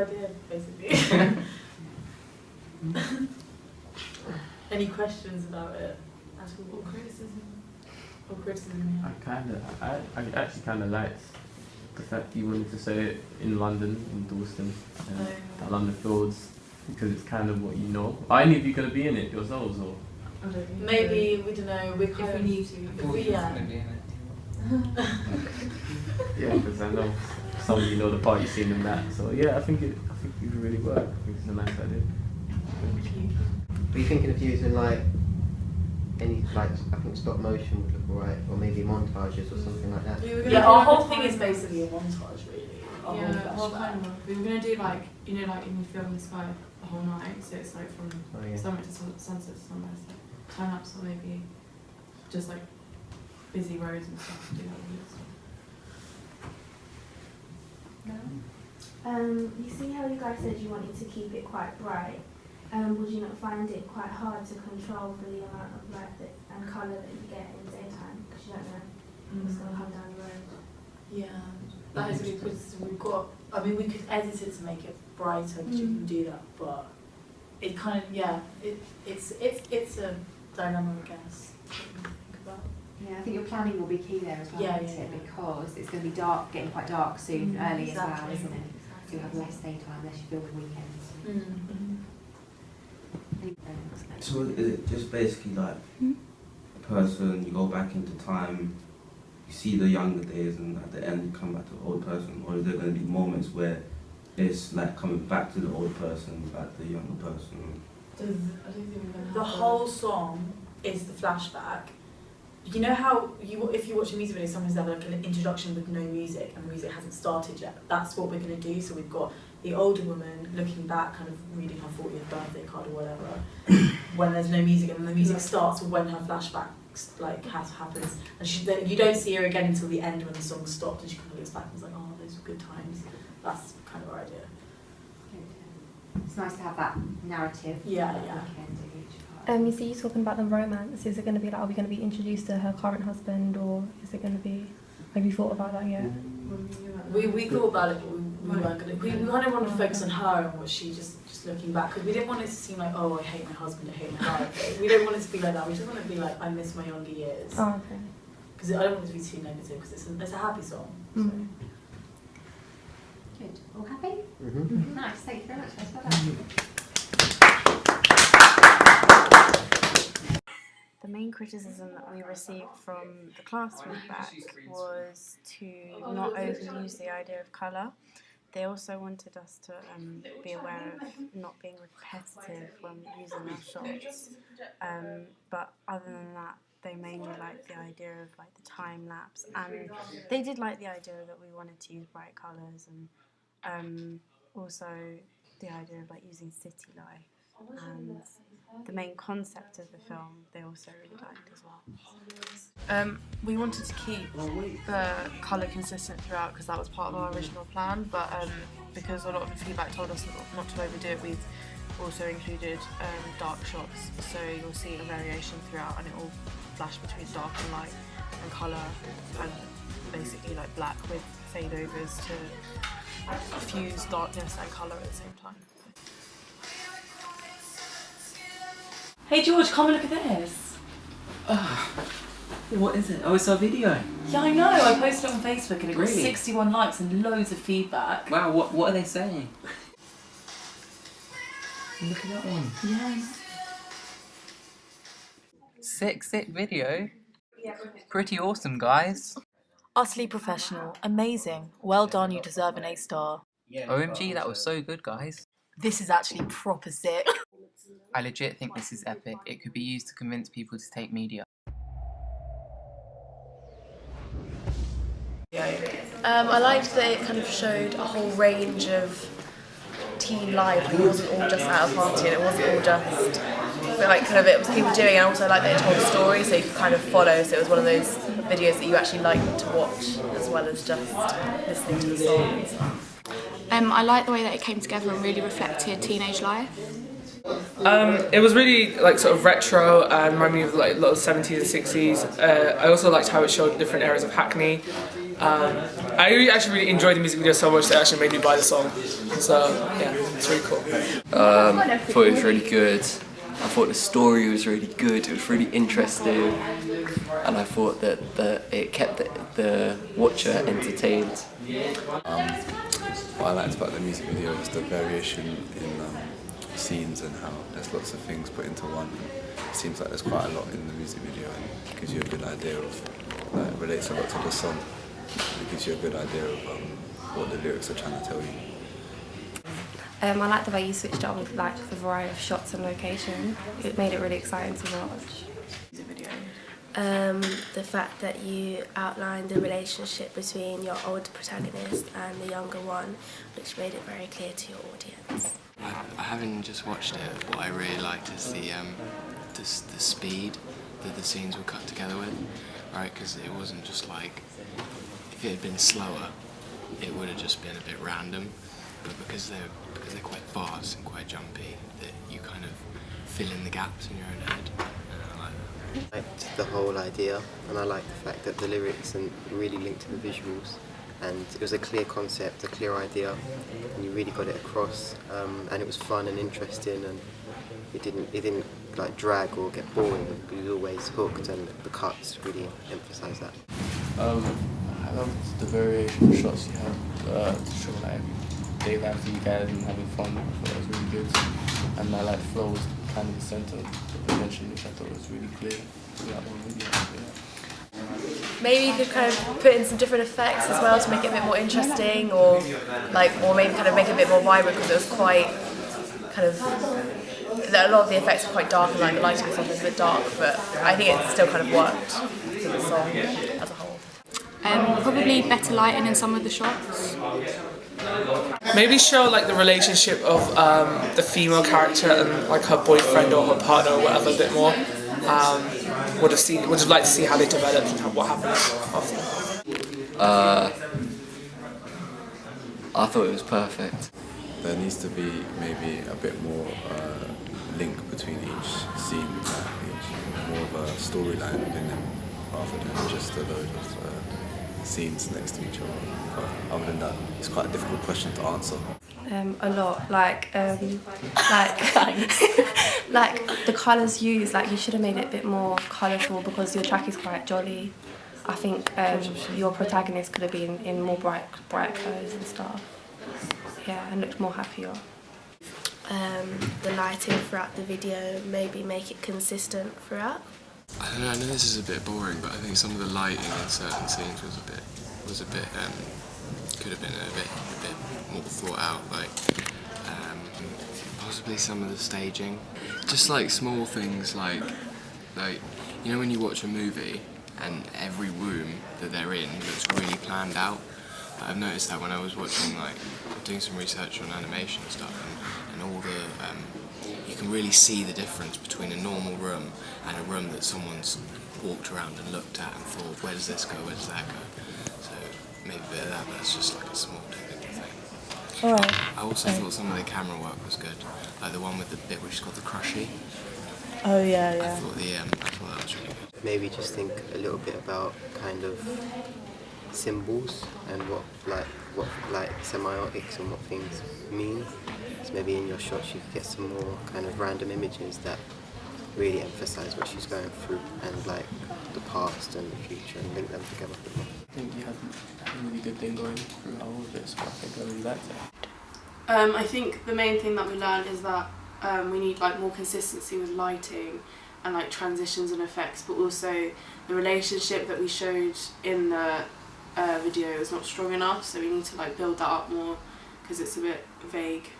the idea, basically. Any questions about it at all? Or criticism? I actually kind of liked the fact you wanted to say it in London, in Dalston, at London Fields, because it's kind of what you know. Are any of you going to be in it yourselves, or? Maybe, we don't know, we're kind If of... we need to. If we, yeah. Yeah, because I know some of you know the party scene and that. So yeah, I think it would really work. I think it's a nice idea. Were you thinking of using like any I think stop motion would look alright, or maybe montages or something like that? Yeah, our whole thing is basically a montage, really. Our Yeah, whole well, kind flashback. of. We were going to do like, you know, like in the film The Sky the whole night, so it's like from sunset to sunset to sunrise, like time lapse, or maybe just like busy roads and stuff. Do that weird stuff. You see how you guys said you wanted to keep it quite bright. Would you not find it quite hard to control for the amount of light and colour that you get in daytime, because you don't know what's going to come down the road? Yeah, that is a good criticism. We've got, I mean, we could edit it to make it brighter, because you can do that, but it kind of, yeah, it's a dilemma, I guess, to think about. Yeah, I think your planning will be key there as well, Yeah, isn't yeah, it? yeah. Because it's going to be dark, getting quite dark soon, early as well, exactly. isn't it? So you'll have less daytime, less you feel the weekends. So is it just basically like a person, you go back into time, you see the younger days, and at the end you come back to the old person, or is there going to be moments where it's like coming back to the old person, like the younger person? I don't think we're going to The whole song is the flashback. You know how if you watch a music video, sometimes they have like an introduction with no music and the music hasn't started yet. That's what we're going to do. So we've got the older woman looking back, kind of reading her 40th birthday card or whatever, when there's no music, and then the music starts when her flashback happens, and you don't see her again until the end when the song stopped, and she kind of looks back and is like, oh, those were good times. That's kind of our idea. It's nice to have that narrative. Yeah, that yeah. weekend of each part. You see, you're talking about the romance. Is it going to be like, are we going to be introduced to her current husband, or is it going to be? Have you thought about that yet? We thought about it, but we weren't going to. We kind of wanted to focus on her and what she just looking back, because we didn't want it to seem like, oh, I hate my husband, I hate my life. We don't want it to be like that. We just want it to be like, I miss my younger years. Oh, okay. Because I don't want it to be too negative, because it's a happy song. So. Good. All happy? Mm-hmm. Nice. Thank you very much. Well done. The main criticism that we received from the class feedback was to not overuse the idea of colour. They also wanted us to be aware of not being repetitive when using our shots. But other than that, they mainly liked the idea of like the time lapse, and they did like the idea that we wanted to use bright colours, and also the idea of like using city life, and the main concept of the film they also really liked as well. We wanted to keep the colour consistent throughout because that was part of our original plan, but because a lot of the feedback told us not to overdo it, we've also included dark shots, so you'll see a variation throughout and it will flash between dark and light and colour, and basically like black with fade overs to fuse darkness and colour at the same time. Hey George, come and look at this. What is it? Oh, it's our video. Yeah, I know. I posted it on Facebook and it got Really? 61 likes and loads of feedback. Wow, what are they saying? Look at that one. Yeah. Sick video. Pretty awesome, guys. Utterly professional. Amazing. Well done, you deserve an A-star. OMG, that was so good, guys. This is actually proper sick. I legit think this is epic. It could be used to convince people to take media. I liked that it kind of showed a whole range of teen life. It wasn't all just at a party, and it wasn't all just like kind of it was people doing. And also I liked that it told a story, so you could kind of follow. So it was one of those videos that you actually liked to watch as well as just listening to the songs. I liked the way that it came together and really reflected teenage life. It was really like sort of retro and reminded me of like a lot of 70s and 60s. I also liked how it showed different areas of Hackney. I actually really enjoyed the music video so much that it actually made me buy the song. So yeah, it's really cool. I thought it was really good. I thought the story was really good. It was really interesting, and I thought that it kept the watcher entertained. What I liked about the music video was the variation in scenes and how there's lots of things put into one. It seems like there's quite a lot in the music video, and it gives you a good idea of, like, relates a lot to the song. It gives you a good idea of what the lyrics are trying to tell you. I like the way you switched up with like the variety of shots and location. It made it really exciting to watch. The fact that you outlined the relationship between your older protagonist and the younger one, which made it very clear to your audience. I haven't just watched it. What I really liked is the speed that the scenes were cut together with, right? Because it wasn't just like, if it had been slower, it would have just been a bit random. But because they're quite fast and quite jumpy, that you kind of fill in the gaps in your own head. And I like that. I liked the whole idea, and I like the fact that the lyrics and really linked to the visuals, and it was a clear concept, a clear idea, and you really got it across, and it was fun and interesting, and it didn't like drag or get boring. It was always hooked, and the cuts really emphasised that. I loved the variation of shots you had to show like day life for you guys and having fun. I thought it was really good, and my like flow was kind of the centre of the attention, which I thought was really clear throughout the whole video. Yeah. Maybe you could kind of put in some different effects as well to make it a bit more interesting, or maybe kind of make it a bit more vibrant, because it was quite kind of, a lot of the effects were quite dark and like the lighting was sometimes a bit dark, but I think it still kind of worked for the song as a whole. Probably better lighting in some of the shots. Maybe show like the relationship of the female character and like her boyfriend or her partner or whatever a bit more. Would have liked to see how they developed and what happened after. I thought it was perfect. There needs to be maybe a bit more link between each scene, more of a storyline within them, rather than just a load of scenes next to each other. But other than that, it's quite a difficult question to answer. A lot, like the colours used. Like, you should have made it a bit more colourful, because your track is quite jolly. I think your protagonist could have been in more bright clothes and stuff. Yeah, and looked more happier. The lighting throughout the video, maybe make it consistent throughout. I don't know. I know this is a bit boring, but I think some of the lighting in certain scenes was a bit could have been a bit more thought out. Like possibly some of the staging, just like small things like you know when you watch a movie and every room that they're in looks really planned out. I've noticed that when I was watching, doing some research on animation and stuff, and all the, you can really see the difference between a normal room and a room that someone's walked around and looked at and thought, where does this go, where does that go? So maybe a bit of that, but it's just like a small technical thing. Alright. I also thought some of the camera work was good, like the one with the bit which is called the crushy. Oh yeah, yeah. I thought that was really good. Maybe just think a little bit about kind of symbols and what semiotics and what things mean. So maybe in your shots you could get some more kind of random images that really emphasise what she's going through, and like the past and the future, and link them together. I think you have a really good thing going through all of it, so I think I really liked it. I think the main thing that we learned is that we need more consistency with lighting and transitions and effects, but also the relationship that we showed in the video is not strong enough, so we need to build that up more, because it's a bit vague.